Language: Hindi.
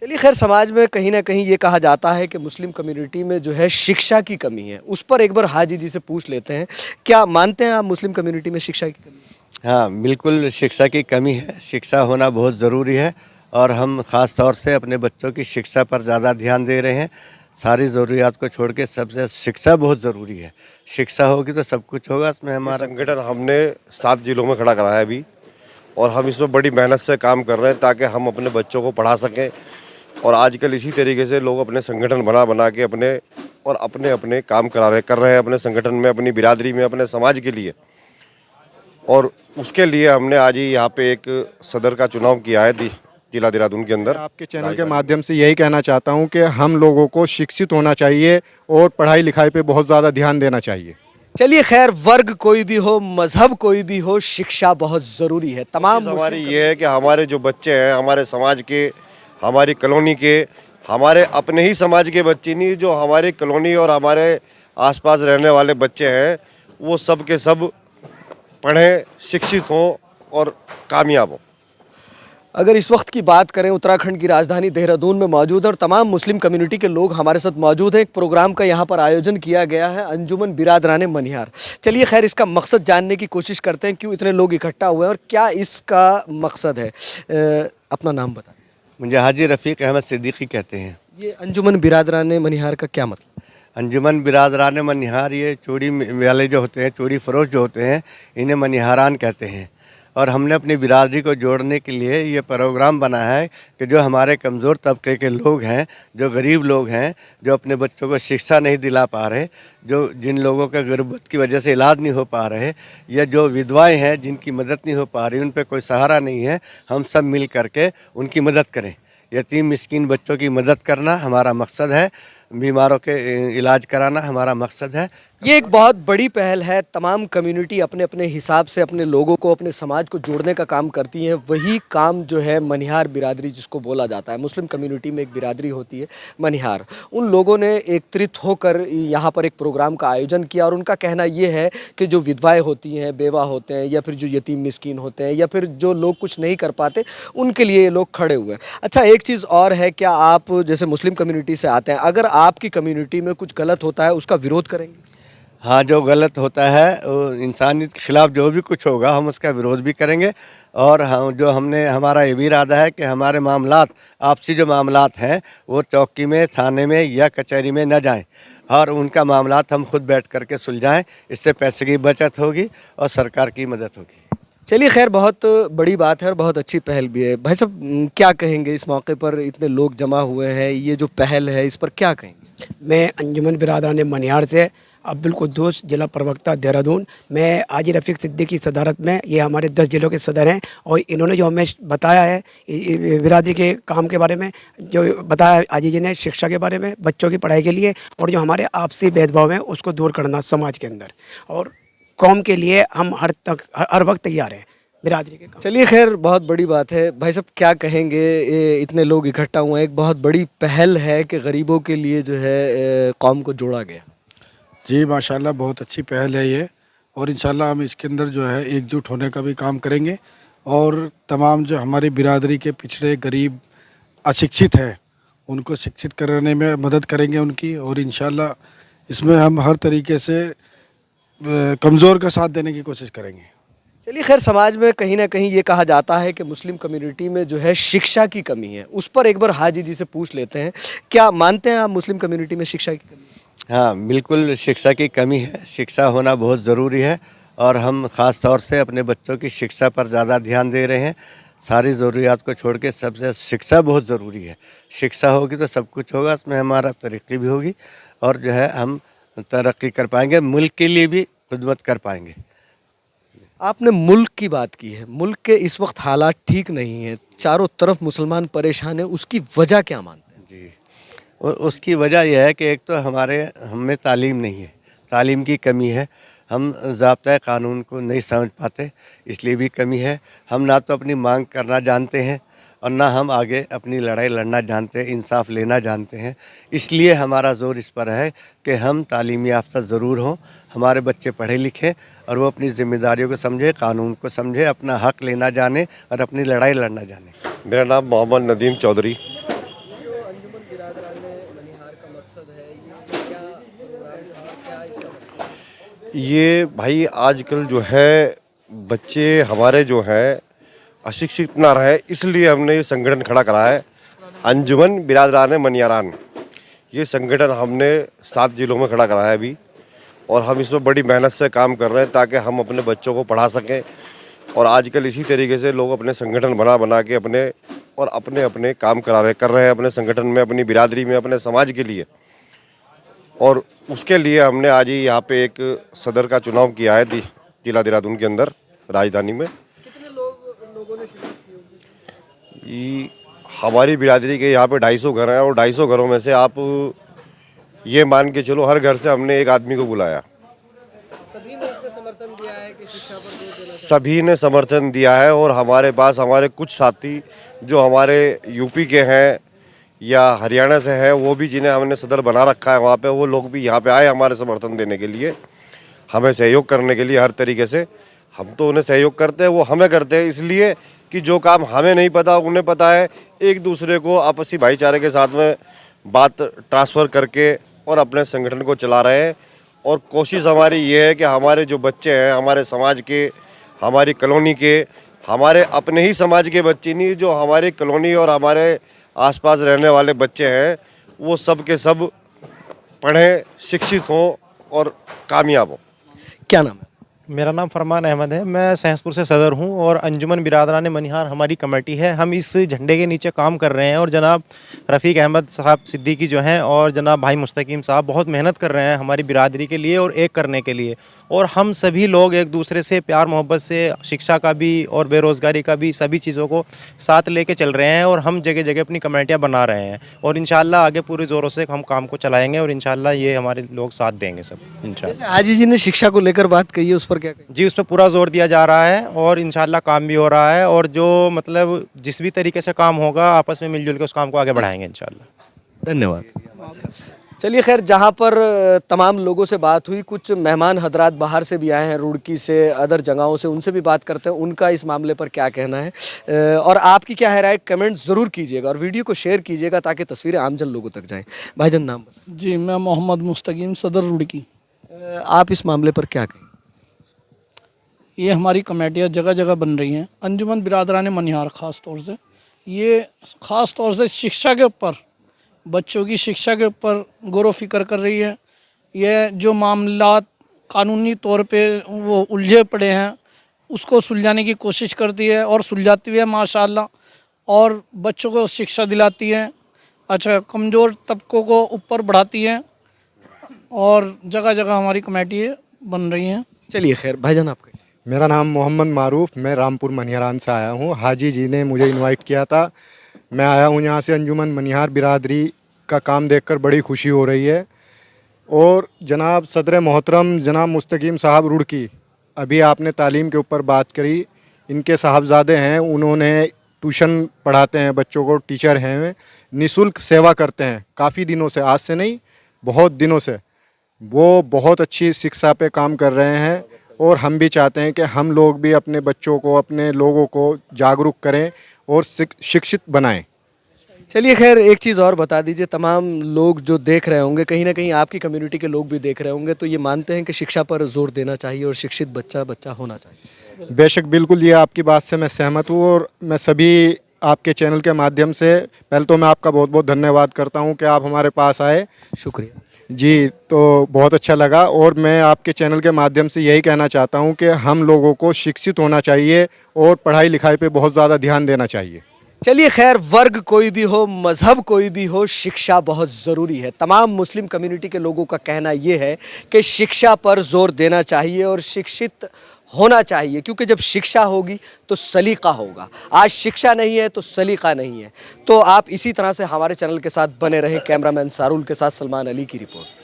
चलिए खैर, समाज में कहीं ना कहीं ये कहा जाता है कि मुस्लिम कम्युनिटी में जो है शिक्षा की कमी है। उस पर एक बार हाजी जी से पूछ लेते हैं, क्या मानते हैं आप मुस्लिम कम्युनिटी में शिक्षा की कमी है? हाँ, बिल्कुल शिक्षा की कमी है। शिक्षा होना बहुत ज़रूरी है और हम ख़ास तौर से अपने बच्चों की शिक्षा पर ज़्यादा ध्यान दे रहे हैं। सारी ज़रूरियात को छोड़ के सबसे शिक्षा बहुत ज़रूरी है। शिक्षा होगी तो सब कुछ होगा। इसमें ये हमारा संगठन हमने 7 जिलों में खड़ा करा है अभी, और हम इसमें बड़ी मेहनत से काम कर रहे हैं ताकि हम अपने बच्चों को पढ़ा सकें। और आजकल इसी तरीके से लोग अपने संगठन बना बना के अपने अपने काम कर रहे हैं अपने संगठन में, अपनी बिरादरी में, अपने समाज के लिए। और उसके लिए हमने आज ही यहाँ पे एक सदर का चुनाव किया है जिला देहरादून के अंदर। आपके चैनल के माध्यम से यही कहना चाहता हूँ कि हम लोगों को शिक्षित होना चाहिए और पढ़ाई लिखाई पे बहुत ज़्यादा ध्यान देना चाहिए। चलिए खैर, वर्ग कोई भी हो, मजहब कोई भी हो, शिक्षा बहुत ज़रूरी है। तमाम हमारी ये है कि हमारे जो बच्चे हैं, हमारे समाज के, हमारी कॉलोनी के, हमारे अपने ही समाज के बच्चे नहीं, जो हमारी कॉलोनी और हमारे आसपास रहने वाले बच्चे हैं, वो सब के सब पढ़ें, शिक्षित हों और कामयाब हों। अगर इस वक्त की बात करें, उत्तराखंड की राजधानी देहरादून में मौजूद है और तमाम मुस्लिम कम्युनिटी के लोग हमारे साथ मौजूद हैं। एक प्रोग्राम का यहाँ पर आयोजन किया गया है, अंजुमन बिरादरान मनिहार। चलिए खैर, इसका मकसद जानने की कोशिश करते हैं, क्यों इतने लोग इकट्ठा हुए हैं और क्या इसका मकसद है। अपना नाम बताएं। मुझे हाजी रफ़ीक अहमद सिद्दीकी कहते हैं। ये अंजुमन बिरादरान मनिहार का क्या मतलब? अंजुमन बिरादरान मनिहार, ये चूड़ी वाले जो होते हैं, चूड़ी फरोश जो होते हैं, इन्हें मनिहारान कहते हैं। और हमने अपनी बिरादरी को जोड़ने के लिए ये प्रोग्राम बना है कि जो हमारे कमज़ोर तबके के लोग हैं, जो गरीब लोग हैं, जो अपने बच्चों को शिक्षा नहीं दिला पा रहे, जो जिन लोगों का गुर्बत की वजह से इलाज नहीं हो पा रहे, या जो विधवाएं हैं जिनकी मदद नहीं हो पा रही, उन पे कोई सहारा नहीं है, हम सब मिल करके उनकी मदद करें। यतीम मिस्कीन बच्चों की मदद करना हमारा मकसद है, बीमारों के इलाज कराना हमारा मकसद है। ये एक बहुत बड़ी पहल है। तमाम कम्युनिटी अपने अपने हिसाब से अपने लोगों को, अपने समाज को जोड़ने का काम करती है। वही काम जो है मनिहार बिरादरी जिसको बोला जाता है, मुस्लिम कम्युनिटी में एक बिरादरी होती है मनिहार। उन लोगों ने एकत्रित होकर यहाँ पर एक प्रोग्राम का आयोजन किया और उनका कहना ये है कि जो विधवाएं होती हैं, बेवा होते हैं, या फिर जो यतीम मिस्कीन होते हैं, या फिर जो लोग कुछ नहीं कर पाते, उनके लिए ये लोग खड़े हुए हैं। अच्छा, एक चीज़ और है, क्या आप जैसे मुस्लिम कम्युनिटी से आते हैं, अगर आपकी कम्युनिटी में कुछ गलत होता है उसका विरोध करेंगे? हाँ, जो गलत होता है, इंसानियत के ख़िलाफ़ जो भी कुछ होगा, हम उसका विरोध भी करेंगे। और हम जो हमारा ये भी इरादा है कि हमारे मामलात, आपसी जो मामलात हैं, वो चौकी में, थाने में या कचहरी में न जाएं, और उनका मामलात हम खुद बैठ करके सुलझाएं। इससे पैसे की बचत होगी और सरकार की मदद होगी। चलिए खैर, बहुत बड़ी बात है और बहुत अच्छी पहल भी है। भाई साहब, क्या कहेंगे इस मौके पर इतने लोग जमा हुए हैं, ये जो पहल है इस पर क्या कहेंगे? मैं अंजुमन बिरादरान मनिहार से अब्दुल कुद्दूस, जिला प्रवक्ता देहरादून। मैं हाजी रफ़ीक सिद्दीकी की सदारत में, ये हमारे 10 जिलों के सदर हैं, और इन्होंने जो हमें बताया है बिरादरी के काम के बारे में, जो बताया हाजी जी ने शिक्षा के बारे में, बच्चों की पढ़ाई के लिए, और जो हमारे आपसी भेदभाव है उसको दूर करना समाज के अंदर, और कौम के लिए हम हर वक्त तैयार हैं बिरादरी के काम। चलिए खैर, बहुत बड़ी बात है। भाई साहब, क्या कहेंगे, इतने लोग इकट्ठा हुए हैं, एक बहुत बड़ी पहल है कि गरीबों के लिए जो है कौम को जोड़ा गया। जी माशाल्लाह, बहुत अच्छी पहल है ये, और इंशाल्लाह हम इसके अंदर जो है एकजुट होने का भी काम करेंगे, और तमाम जो हमारी बिरादरी के पिछड़े, गरीब, अशिक्षित हैं, उनको शिक्षित कराने में मदद करेंगे उनकी, और इंशाल्लाह इसमें हम हर तरीके से कमज़ोर का साथ देने की कोशिश करेंगे। चलिए खैर, समाज में कहीं ना कहीं ये कहा जाता है कि मुस्लिम कम्युनिटी में जो है शिक्षा की कमी है। उस पर एक बार हाजी जी से पूछ लेते हैं, क्या मानते हैं आप मुस्लिम कम्युनिटी में शिक्षा की कमी? हाँ, बिल्कुल शिक्षा की कमी है। शिक्षा होना बहुत ज़रूरी है और हम ख़ास तौर से अपने बच्चों की शिक्षा पर ज़्यादा ध्यान दे रहे हैं। सारी ज़रूरियात को छोड़ के सबसे शिक्षा बहुत ज़रूरी है। शिक्षा होगी तो सब कुछ होगा, इसमें हमारा तरक्की भी होगी, और जो है हम तरक्की कर पाएंगे, मुल्क के लिए भी खिदमत कर पाएंगे। आपने मुल्क की बात की है। मुल्क के इस वक्त हालात ठीक नहीं हैं, चारों तरफ मुसलमान परेशान हैं, उसकी वजह क्या मानते हैं? जी, उसकी वजह यह है कि एक तो हमें तालीम नहीं है, तालीम की कमी है। हम ज़ाब्ता कानून को नहीं समझ पाते, इसलिए भी कमी है। हम ना तो अपनी मांग करना जानते हैं और ना हम आगे अपनी लड़ाई लड़ना जानते हैं, इंसाफ लेना जानते हैं। इसलिए हमारा ज़ोर इस पर है कि हम तालीम याफ्ता ज़रूर हों, हमारे बच्चे पढ़े लिखें और वो अपनी ज़िम्मेदारियों को समझे, कानून को समझे, अपना हक़ लेना जाने और अपनी लड़ाई लड़ना जाने। मेरा नाम मोहम्मद नदीम चौधरी। ये भाई आजकल जो है बच्चे हमारे जो हैं अशिक्षित ना रहे, इसलिए हमने ये संगठन खड़ा करा है, अंजुमन बिरादरान मनियारान। ये संगठन हमने 7 जिलों में खड़ा करा है अभी, और हम इसमें बड़ी मेहनत से काम कर रहे हैं ताकि हम अपने बच्चों को पढ़ा सकें। और आजकल इसी तरीके से लोग अपने संगठन बना के अपने काम कर रहे हैं अपने संगठन में, अपनी बिरादरी में, अपने समाज के लिए। और उसके लिए हमने आज ही यहाँ पे एक सदर का चुनाव किया है जिला देहरादून के अंदर, राजधानी में। कितने लोगों ने शिरकत की? हमारी बिरादरी के यहाँ पे 250 घर हैं, और 250 घरों में से आप ये मान के चलो हर घर से हमने एक आदमी को बुलाया। सभी ने इसमें समर्थन दिया है कि शिक्षा पर जोर देना चाहिए। सभी ने समर्थन दिया है, और हमारे पास हमारे कुछ साथी जो हमारे यूपी के हैं या हरियाणा से है, वो भी जिन्हें हमने सदर बना रखा है वहाँ पे, वो लोग भी यहाँ पे आए हमारे समर्थन देने के लिए, हमें सहयोग करने के लिए। हर तरीके से हम तो उन्हें सहयोग करते हैं, वो हमें करते हैं, इसलिए कि जो काम हमें नहीं पता उन्हें पता है। एक दूसरे को आपसी भाईचारे के साथ में बात ट्रांसफ़र करके और अपने संगठन को चला रहे हैं। और कोशिश हमारी ये है कि हमारे जो बच्चे हैं, हमारे समाज के, हमारी कॉलोनी के, हमारे अपने ही समाज के बच्चे नहीं, जो हमारी कॉलोनी और हमारे आसपास रहने वाले बच्चे हैं, वो सब के सब पढ़ें, शिक्षित हों और कामयाब हों। क्या नाम है? मेरा नाम फरमान अहमद है। मैं सहसपुर से सदर हूं और अंजुमन बिरादरान मनिहार हमारी कमेटी है। हम इस झंडे के नीचे काम कर रहे हैं और जनाब रफ़ीक अहमद साहब सिद्दीकी जो हैं और जनाब भाई मुस्तकीम साहब बहुत मेहनत कर रहे हैं हमारी बिरादरी के लिए और एक करने के लिए। और हम सभी लोग एक दूसरे से प्यार मोहब्बत से शिक्षा का भी और बेरोज़गारी का भी सभी चीज़ों को साथ लेके चल रहे हैं और हम जगह जगह अपनी कमेटियाँ बना रहे हैं और इंशाल्लाह आगे पूरे ज़ोरों से हम काम को चलाएँगे और इंशाल्लाह ये हमारे लोग साथ देंगे सब इंशाल्लाह। जैसे हाजी जी ने शिक्षा को लेकर बात कही है, उस पर क्या कहें? जी, उस पर पूरा जोर दिया जा रहा है और इंशाल्लाह काम भी हो रहा है और जो मतलब जिस भी तरीके से काम होगा आपस में मिलजुल के उस काम को आगे बढ़ाएंगे इंशाल्लाह। धन्यवाद। चलिए खैर, जहाँ पर तमाम लोगों से बात हुई, कुछ मेहमान हजरात बाहर से भी आए हैं, रुड़की से, अदर जगहों से, उनसे भी बात करते हैं उनका इस मामले पर क्या कहना है और आपकी क्या है राय, कमेंट ज़रूर कीजिएगा और वीडियो को शेयर कीजिएगा ताकि तस्वीरें आमजन लोगों तक जाएँ। भाईजान नाम? जी, मैं मोहम्मद मुस्तकीम, सदर रुड़की। आप इस मामले पर क्या कहें? ये हमारी कमेटियाँ जगह जगह बन रही हैं, अंजुमन बिरादरान मनिहार ख़ास तौर से, ये ख़ास तौर से शिक्षा के ऊपर, बच्चों की शिक्षा के ऊपर गौर व फिक्र कर रही है। ये जो मामलात कानूनी तौर पे वो उलझे पड़े हैं उसको सुलझाने की कोशिश करती है और सुलझाती है माशाल्लाह, और बच्चों को शिक्षा दिलाती है, अच्छा कमज़ोर तबकों को ऊपर बढ़ाती है और जगह जगह हमारी कमेटी बन रही हैं। चलिए खैर, भाईजान आपका? मेरा नाम मोहम्मद मारूफ, मैं रामपुर मनिहारान से आया हूँ। हाजी जी ने मुझे इनवाइट किया था, मैं आया हूँ यहाँ से। अंजुमन मनिहार बिरादरी का काम देखकर बड़ी खुशी हो रही है। और जनाब सदर मोहतरम जनाब मुस्तकीम साहब रुड़की, अभी आपने तालीम के ऊपर बात करी, इनके साहबजादे हैं, उन्होंने ट्यूशन पढ़ाते हैं बच्चों को, टीचर हैं, निःशुल्क सेवा करते हैं काफ़ी दिनों से, आज से नहीं बहुत दिनों से। वो बहुत अच्छी शिक्षा पे काम कर रहे हैं और हम भी चाहते हैं कि हम लोग भी अपने बच्चों को, अपने लोगों को जागरूक करें और शिक्षित बनाएं। चलिए खैर, एक चीज़ और बता दीजिए, तमाम लोग जो देख रहे होंगे, कहीं ना कहीं आपकी कम्युनिटी के लोग भी देख रहे होंगे, तो ये मानते हैं कि शिक्षा पर जोर देना चाहिए और शिक्षित बच्चा होना चाहिए? बेशक, बिल्कुल, ये आपकी बात से मैं सहमत हूँ और मैं सभी आपके चैनल के माध्यम से पहले तो मैं आपका बहुत बहुत धन्यवाद करता हूँ कि आप हमारे पास आए। शुक्रिया जी, तो बहुत अच्छा लगा। और मैं आपके चैनल के माध्यम से यही कहना चाहता हूँ कि हम लोगों को शिक्षित होना चाहिए और पढ़ाई लिखाई पे बहुत ज़्यादा ध्यान देना चाहिए। चलिए खैर, वर्ग कोई भी हो, मज़हब कोई भी हो, शिक्षा बहुत ज़रूरी है। तमाम मुस्लिम कम्युनिटी के लोगों का कहना ये है कि शिक्षा पर जोर देना चाहिए और शिक्षित होना चाहिए, क्योंकि जब शिक्षा होगी तो सलीका होगा। आज शिक्षा नहीं है तो सलीका नहीं है। तो आप इसी तरह से हमारे चैनल के साथ बने रहें। कैमरामैन सारुल के साथ सलमान अली की रिपोर्ट।